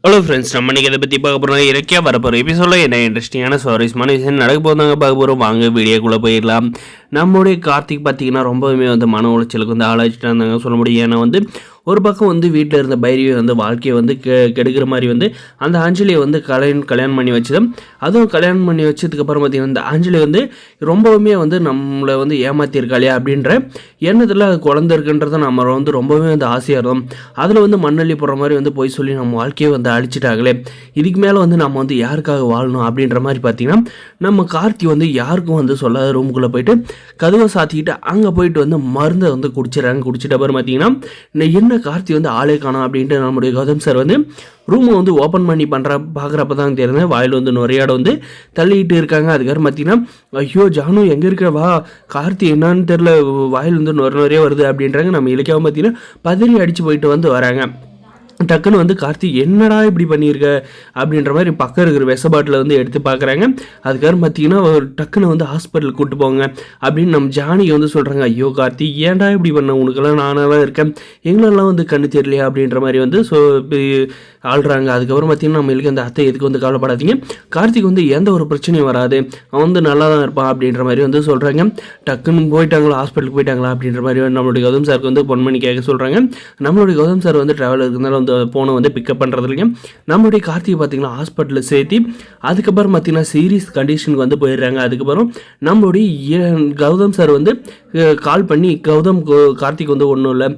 Hello friends, நம்ம இன்றைக்கி இதை பற்றி பார்க்க போகிறோம். இறக்கியாக வரப்போகிற எபிசோடில் என்ன இன்ட்ரெஸ்டிங்கான சுவாரஸ்யமான விஷயம் நடக்க போதாங்க பார்க்க போகிறோம். வாங்க வீடியோக்குள்ளே போயிடலாம். நம்மளுடைய கார்த்திக் பார்த்திங்கன்னா ரொம்பவுமே மன உளைச்சலுக்கு ஆளாச்சிட்டு இருந்தாங்க சொல்ல முடியும். ஏன்னா ஒரு பக்கம் வீட்டில் இருந்த பைரவி வாழ்க்கையை கெடுக்கிற மாதிரி அந்த அஞ்சலியை கல்யாணம் பண்ணி வச்சது. அதுவும் கல்யாணம் பண்ணி வச்சதுக்கப்புறம் பார்த்திங்கன்னா இந்த அஞ்சலி ரொம்பவுமே நம்மளை ஏமாற்றிருக்காளே அப்படின்ற எண்ணத்தில் அது குழந்தை இருக்குன்றதை நம்ம ரொம்பவே ஆசையாக இருந்தோம். அதில் மண்ணள்ளி போடுற மாதிரி போய் சொல்லி நம்ம வாழ்க்கையை அழிச்சிட்டாங்களே. இதுக்கு மேலே நம்ம யாருக்காக வாழணும் அப்படின்ற மாதிரி பார்த்திங்கன்னா நம்ம கார்த்தி யாருக்கும் சொல்லாத ரூமுக்குள்ளே போயிட்டு கதவை சாத்திக்கிட்டு அங்கே போயிட்டு மருந்தை குடிச்சிடறாங்க. குடிச்சிட்ட அப்புறம் பார்த்திங்கன்னா என்ன கார்த்தி ஆளே காணோம் அப்படின்ட்டு நம்முடைய கௌதம் சார் ரூமை ஓப்பன் பண்ணி பார்க்குறப்ப தான் தெரியுது வாயில் நுரையாட தள்ளிக்கிட்டு இருக்காங்க. அதுக்கப்புறம் பார்த்தீங்கன்னா ஐயோ ஜானு எங்கே இருக்க, வா கார்த்தி என்னன்னு தெரில, வாயில் நுரையே வருது அப்படின்றாங்க. நம்ம இலக்கியாவும் பார்த்தீங்கன்னா பதறி அடித்து போயிட்டு வராங்க. டக்குன்னு கார்த்தி என்னடா இப்படி பண்ணியிருக்க அப்படின்ற மாதிரி பக்கம் இருக்கிற விஷ பாட்டில் எடுத்து பார்க்குறாங்க. அதுக்கப்புறம் பார்த்தீங்கன்னா டக்குன்னு ஹாஸ்பிட்டலுக்கு கூப்பிட்டு போங்க அப்படின்னு நம்ம ஜானிக்கு சொல்கிறாங்க. ஐயோ கார்த்தி ஏன்டா இப்படி பண்ண, உனக்கெல்லாம் நானெல்லாம் இருக்கேன், எங்களெல்லாம் கண்ணு தெரியலையா அப்படின்ற மாதிரி ஆள்றாங்க. அதுக்கப்புறம் பார்த்தீங்கன்னா நம்மளுக்கு அந்த அத்தை எதுக்கு கவலைப்படாதீங்க, கார்த்திக் எந்த ஒரு பிரச்சனையும் வராது, அவன் நல்லா தான் இருப்பான் அப்படின்ற மாதிரி சொல்கிறாங்க. டக்குன்னு போயிட்டாங்களா, ஹாஸ்பிட்டலுக்கு போயிட்டாங்களா அப்படின்ற மாதிரி நம்மளுடைய கௌதம் சாருக்கு ஃபோன் பண்ணி கேட்க சொல்கிறாங்க. நம்மளுடைய கௌதம் சார் ட்ராவல் இருந்தாலும் போனை பிக்கப் பண்ணுறதுலையும் நம்மளுடைய கார்த்திகை பார்த்திங்கன்னா ஹாஸ்பிட்டலில் சேர்த்தி அதுக்கப்புறம் பார்த்திங்கன்னா சீரியஸ் கண்டிஷனுக்கு போயிடுறாங்க. அதுக்கப்புறம் நம்மளுடைய கௌதம் சார் கால் பண்ணி கார்த்திக் ஒன்றும் இல்லை,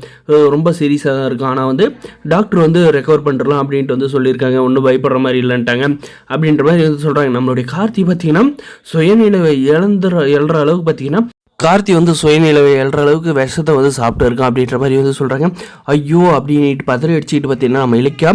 ரொம்ப சீரியஸாக தான் இருக்கும், ஆனால் டாக்டர் ரெக்கவர் பண்ணுறலாம் அப்படின்ட்டு சொல்லியிருக்காங்க, ஒன்றும் பயப்படுற மாதிரி இல்லைன்ட்டாங்க அப்படின்ற மாதிரி சொல்கிறாங்க. நம்மளுடைய கார்த்திக் பார்த்திங்கன்னா சுயநிலைவை எழுற அளவுக்கு பார்த்திங்கன்னா கார்த்தி சுயநிலவை எழுற அளவுக்கு விஷத்தை சாப்பிட்டு இருக்கான் அப்படின்ற மாதிரி சொல்கிறாங்க. ஐயோ அப்படின்ட்டு பதறி அடிச்சுட்டு பார்த்தீங்கன்னா நம்ம இலக்கியா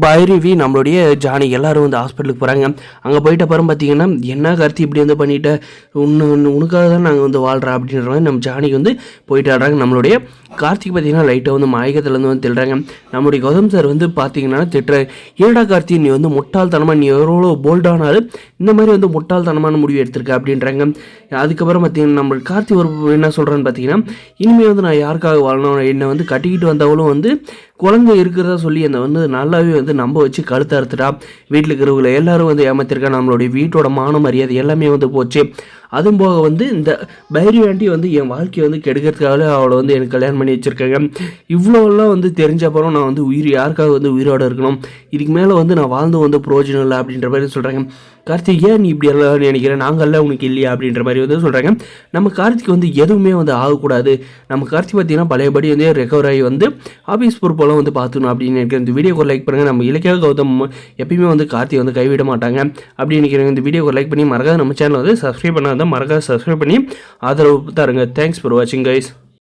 பைரவி நம்மளுடைய ஜானி எல்லோரும் ஹாஸ்பிட்டலுக்கு போகிறாங்க. அங்கே போயிட்ட அப்புறம் பார்த்தீங்கன்னா என்ன கார்த்தி இப்படி பண்ணிட்ட, உனக்காக தான் நாங்கள் வாழ்கிறோம் அப்படின்ற மாதிரி நம்ம ஜானிக்கு போயிட்டு ஆடுறாங்க. நம்மளுடைய கார்த்திக் பார்த்தீங்கன்னா லைட்டாக மயக்கத்துலேருந்து திட்டுறாங்க. நம்மளுடைய கௌதம் சார் பார்த்தீங்கன்னா திட்டுறாங்க. ஏடா கார்த்தி நீ முட்டாள்தனமாக, நீ எவ்வளோ போல்டானாலும் இந்த மாதிரி முட்டாள்தனமான முடிவு எடுத்திருக்க அப்படின்றாங்க. அதுக்கப்புறம் பார்த்தீங்கன்னா நம்மளுக்கு கார்த்தி என்ன சொல்கிறான்னு பார்த்தீங்கன்னா இனிமேல் நான் யாருக்காக வாழணும், என்னை கட்டிக்கிட்டு வந்தவளும் குழந்தை இருக்கிறதா சொல்லி என்னை நல்லாவே நம்ப வச்சு கழுத்த அறுத்துட்டா, வீட்டில் இருக்கிறவங்களை எல்லாரும் ஏமாத்திருக்கா, நம்மளுடைய வீட்டோட மான மரியாதை எல்லாமே போச்சு. அதுவும் போக இந்த பைரவி ஆண்டி என் வாழ்க்கையை கெடுக்கிறதுக்காக அவளை எனக்கு கல்யாணம் பண்ணி வச்சுருக்காங்க. இவ்வளோலாம் தெரிஞ்ச அப்புறம் நான் உயிர் யாருக்காக உயிரோடு இருக்கணும், இதுக்கு மேலே நான் வாழ்ந்து பிரயோஜனம் இல்லை அப்படின்ற மாதிரி சொல்கிறாங்க. கார்த்திக் ஏன் நீ இப்படி எல்லாம் நினைக்கிறேன், நாங்கள்லாம் உனக்கு இல்லையா அப்படின்ற மாதிரி சொல்கிறாங்க. நம்ம கார்த்திக் எதுவுமே ஆகக்கூடாது, நம்ம கார்த்திக் பார்த்தீங்கன்னா பழையபடி ரெக்கவர் ஆகி ஆஃபீஸ் பொறுப்பெல்லாம் பார்த்துணும் அப்படின்னு நினைக்கிறேன். இந்த வீடியோக்கு லைக் பண்ணுங்கள். நம்ம இலக்கிய கௌதம் எப்பயுமே கார்த்திக் கைவிட மாட்டாங்க அப்படின்னு நினைக்கிறேன். இந்த வீடியோக்கு லைக் பண்ணி மறக்காத நம்ம சேனலை சப்ஸ்கிரைப் பண்ணாதான் மறக்காத சப்ஸ்கிரைப் பண்ணி ஆதரவு தாருங்க. தேங்க்ஸ் ஃபார் வாட்சிங் கைஸ்.